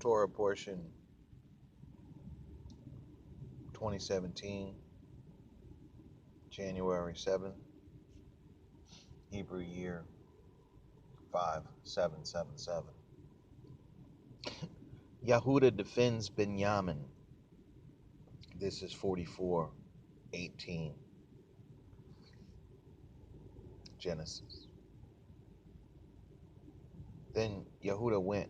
Torah portion 2017, January 7th, Hebrew year 5777. Yehuda defends Benjamin. This is 44:18. Genesis. Then Yehuda went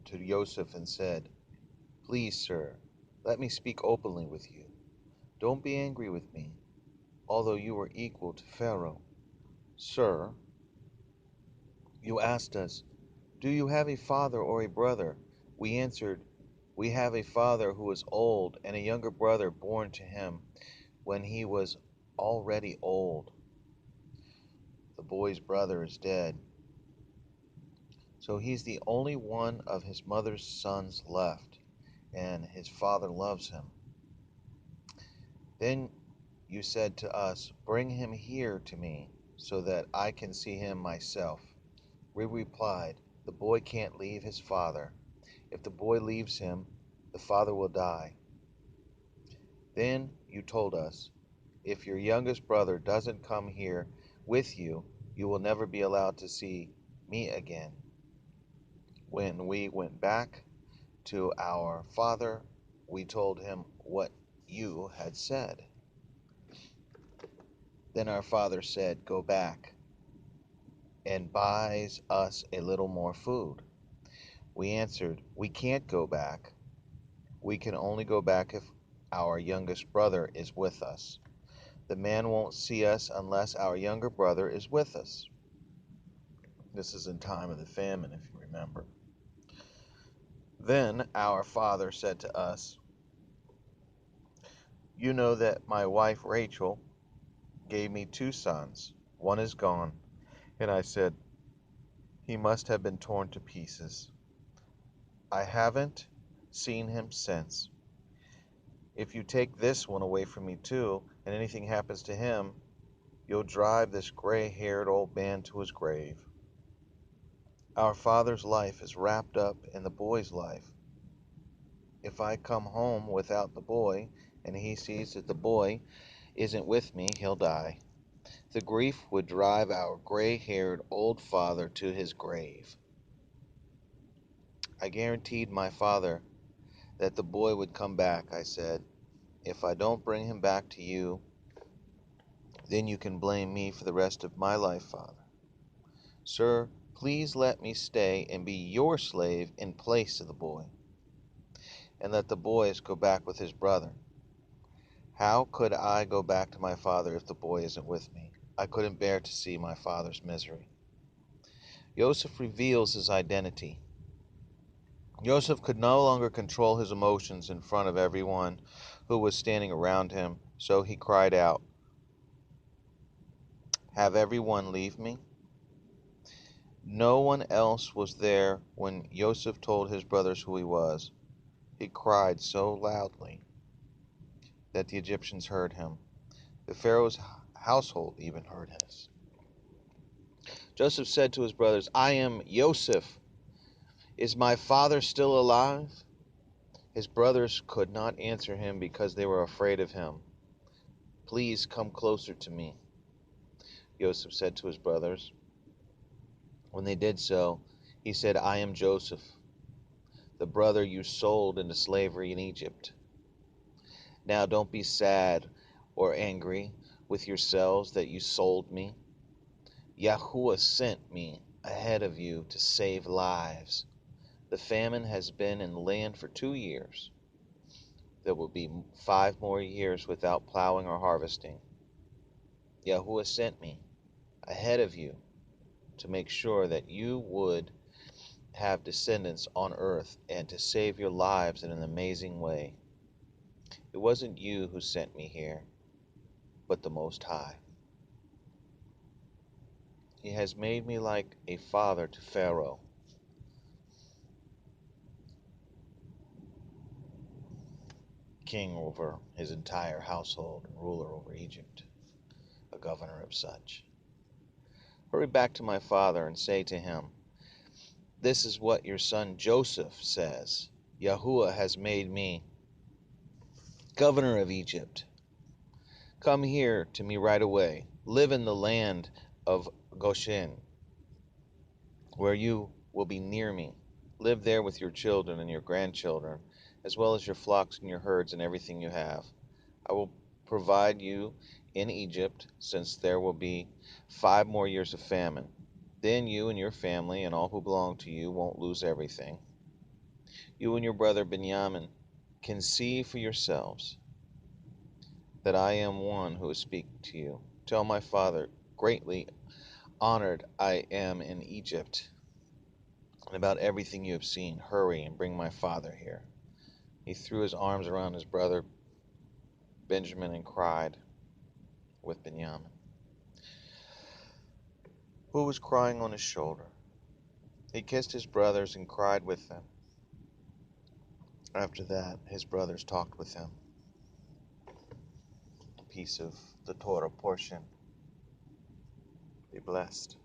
to Joseph and said, "Please, sir, let me speak openly with you. Don't be angry with me, although you are equal to Pharaoh. Sir, you asked us, 'Do you have a father or a brother?' We answered, 'We have a father who is old, and a younger brother born to him when he was already old. The boy's brother is dead, so he's the only one of his mother's sons left, and his father loves him. Then you said to us, "Bring him here to me, so that I can see him myself." We replied, "The boy can't leave his father. If the boy leaves him, the father will die." Then you told us, "If your youngest brother doesn't come here with you, you will never be allowed to see me again." When we went back to our father, we told him what you had said. Then our father said, "Go back," and buys us a little more food. We answered, "We can't go back. We can only go back if our youngest brother is with us. The man won't see us unless our younger brother is with us." This is in time of the famine, if you remember. Then our father said to us, "You know that my wife Rachel gave me 2 sons. One is gone." And I said, "He must have been torn to pieces. I haven't seen him since. If you take this one away from me too, and anything happens to him, you'll drive this gray-haired old man to his grave." Our father's life is wrapped up in the boy's life. If I come home without the boy, and he sees that the boy isn't with me, he'll die. The grief would drive our gray-haired old father to his grave. I guaranteed my father that the boy would come back. I said, "If I don't bring him back to you, then you can blame me for the rest of my life, Father. Sir, please let me stay and be your slave in place of the boy, and let the boys go back with his brother." How could I go back to my father if the boy isn't with me? I couldn't bear to see my father's misery. Joseph reveals his identity. Joseph could no longer control his emotions in front of everyone who was standing around him, so he cried out, "Have everyone leave me?" No one else was there when Joseph told his brothers who he was. He cried so loudly that the Egyptians heard him. The Pharaoh's household even heard this. Joseph said to his brothers, "I am Joseph. Is my father still alive?" His brothers could not answer him because they were afraid of him. "Please come closer to me," Joseph said to his brothers. When they did so, he said, "I am Joseph, the brother you sold into slavery in Egypt. Now don't be sad or angry with yourselves that you sold me. Yahuwah sent me ahead of you to save lives. The famine has been in the land for 2 years. There will be 5 more years without plowing or harvesting. Yahuwah sent me ahead of you to make sure that you would have descendants on earth and to save your lives in an amazing way. It wasn't you who sent me here, but the Most High. He has made me like a father to Pharaoh, king over his entire household and ruler over Egypt, a governor of such. Hurry back to my father and say to him, 'This is what your son Joseph says. Yahuwah has made me governor of Egypt. Come here to me right away. Live in the land of Goshen, where you will be near me. Live there with your children and your grandchildren, as well as your flocks and your herds and everything you have. I will provide you in Egypt, since there will be 5 more years of famine. Then you and your family and all who belong to you won't lose everything. You and your brother Benjamin can see for yourselves that I am one who is speaking to you. Tell my father, greatly honored I am in Egypt, and about everything you have seen. Hurry and bring my father here. He threw his arms around his brother Benjamin and cried with Benjamin, who was crying on his shoulder. He kissed his brothers and cried with them. After that, his brothers talked with him. A piece of the Torah portion. Be blessed.